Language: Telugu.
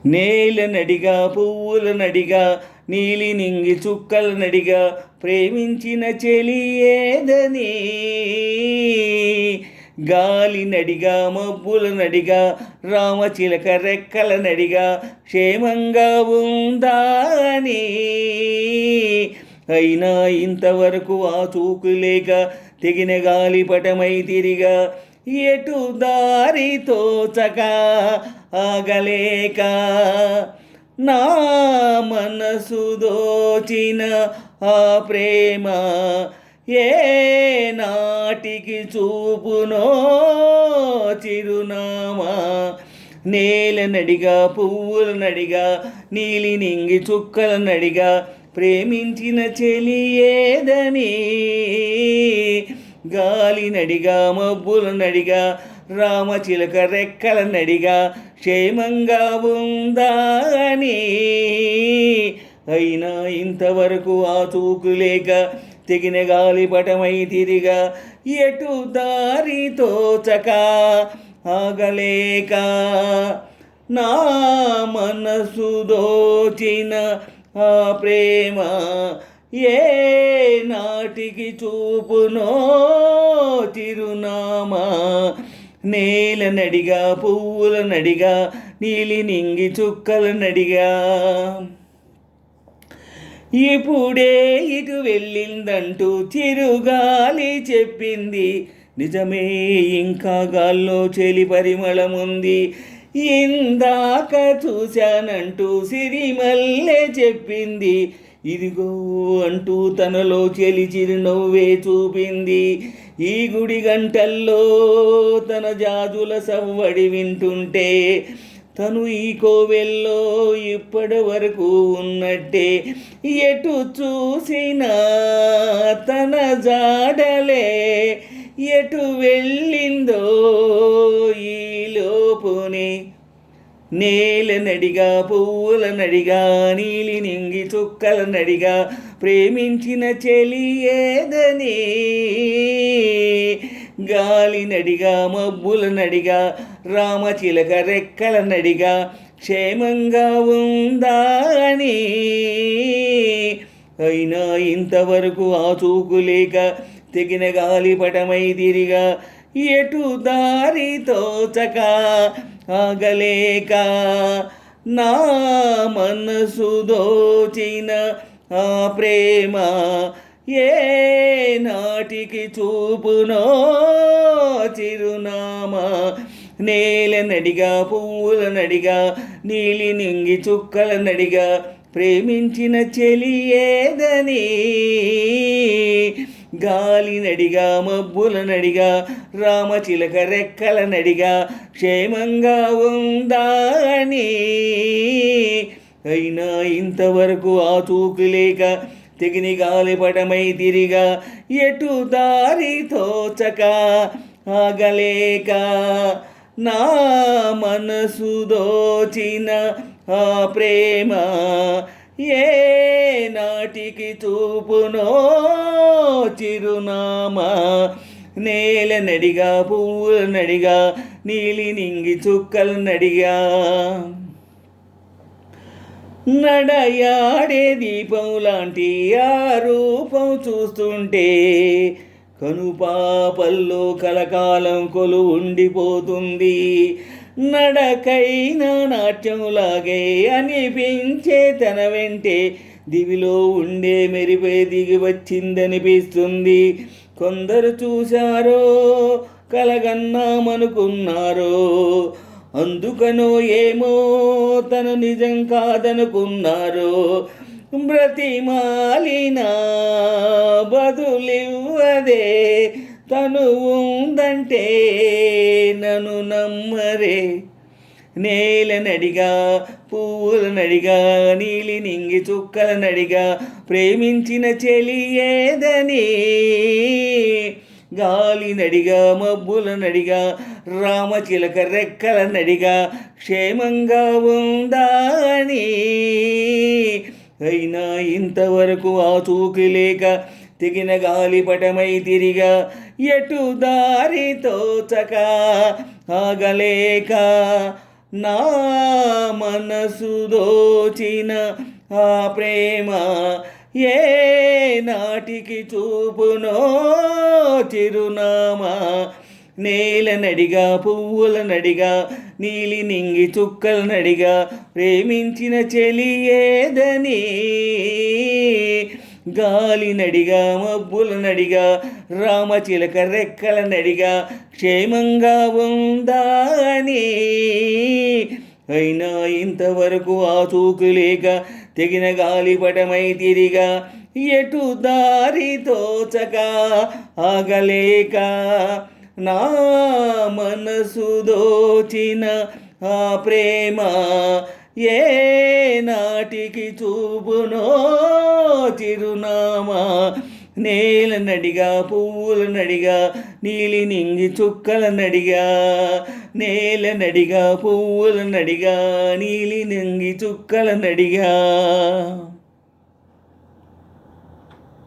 నేల నడిగా పువ్వుల నడిగా నీలి నింగి చుక్కల నడిగా ప్రేమించిన చెలి ఏదని గాలి నడిగా మబ్బుల నడిగా రామచిలక రెక్కల నడిగా క్షేమంగా ఉందా అని అయినా ఇంతవరకు ఆ చూకు లేక తెగిన గాలిపటమై తిరిగా ఎటు దారి తోచక ఆగలేక నా మనసు దోచిన ఆ ప్రేమ ఏ నాటికి చూపునో చిరునామా నేల నడిగా పువ్వుల నడిగా నీలి నింగి చుక్కల నడిగా ప్రేమించిన చెలి ఏదని గాలి నడిగా మబ్బుల నడిగా రామచిలక రెక్కల నడిగా క్షేమంగా ఉందా అని అయినా ఇంతవరకు ఆ చూకు లేక తెగిన గాలిపటమై తిరిగా ఎటు దారి తోచక ఆగలేక నా మనసు దోచిన ఆ ప్రేమ ఏ నాటికి చూపునో చిరునామా నేల నడిగా పువ్వుల నడిగా నీలి నింగి చుక్కల నడిగా ఇప్పుడే ఇటు వెళ్ళిందంటూ చిరుగాలి చెప్పింది నిజమే ఇంకా గాల్లో చెలి పరిమళముంది ఇందాక చూశానంటూ సిరిమల్లె చెప్పింది ఇదిగో అంటూ తనలో చెలి చిరునవ్వే చూపింది ఈ గుడి గంటల్లో తన జాజుల సవ్వడి వింటుంటే తను ఈ కోవెల్లో ఇప్పటి వరకు ఉన్నట్టే ఎటు చూసినా తన జాడలే ఎటు వెళ్ళిందో ఈ లోపునే నేల నడిగా పువ్వుల నడిగా నీలి నింగి చుక్కల నడిగా ప్రేమించిన చెలి ఏదని గాలి నడిగా మబ్బుల నడిగా రామచిలక రెక్కల నడిగా క్షేమంగా ఉందా అని అయినా ఇంతవరకు ఆ చూకు లేక తెగిన గాలిపటమై తిరిగా ఎటు దారి తోచక ఆగలేక నా మనసు దోచిన ఆ ప్రేమ ఏ నాటికి చూపునో చిరునామా నేల నడిగా పువ్వుల నడిగా నీలి నింగి చుక్కల నడిగా ప్రేమించిన చెలి ఏదని గాలి నడిగా మబ్బుల నడిగా రామచిలక రెక్కల నడిగా క్షేమంగా ఉందా అని అయినా ఇంతవరకు ఆ చూకు లేక తెగిని గాలిపటమై తిరిగా ఎటు దారి తోచక ఆగలేక నా మనసు దోచిన ఆ ప్రేమ ఏ నాటికి చూపునో చిరునామా నేల నడిగా పువ్వుల నడిగా నీలి నింగి చుక్కల నడిగా నడయాడే దీపం లాంటి ఆ రూపం చూస్తుంటే కనుపాపల్లో కలకాలం కొలు ఉండిపోతుంది నడకైన నాట్యంలాగే అనిపించే తన వెంటే దివిలో ఉండే మెరిపే దిగి వచ్చిందనిపిస్తుంది కొందరు చూశారో కలగన్నామనుకున్నారో అందుకనో ఏమో తను నిజం కాదనుకున్నారో బ్రతిమాలినా బదులివ్వదే తను ఉందంటే నన్ను నమ్మరే నేల నడిగా పువ్వుల నడిగా నీలి నింగి చుక్కల నడిగా ప్రేమించిన చెలి ఏదని గాలి నడిగా మబ్బుల నడిగా రామచిలక రెక్కల నడిగా క్షేమంగా ఉందా అని అయినా ఇంతవరకు ఆ చూకి లేక తెగిన గాలిపటమై తిరిగా ఎటు దారి తోచక ఆగలేక నా మనసు దోచిన ఆ ప్రేమ ఏ నాటికి చూపునో చిరునామా. నేల నడిగా పువ్వుల నడిగా నీలి నింగి చుక్కల నడిగా ప్రేమించిన చెలి ఏదని. గాలి నడిగా మబ్బుల నడిగా రామచిలక రెక్కల నడిగా క్షేమంగా ఉందా అని. అయినా ఇంతవరకు ఆ చూకు లేక తెగిన గాలిపటమై తిరిగా ఎటు దారి తోచక ఆగలేక నా మనసు దోచిన ఆ ప్రేమ ఏ నాటికి చూపునో చిరునామా. నేల నడిగా పువ్వుల నడిగా నీలి నింగి చుక్కల నడిగా నేల నడిగా పువ్వుల నడిగా నీలి నింగి చుక్కల నడిగా.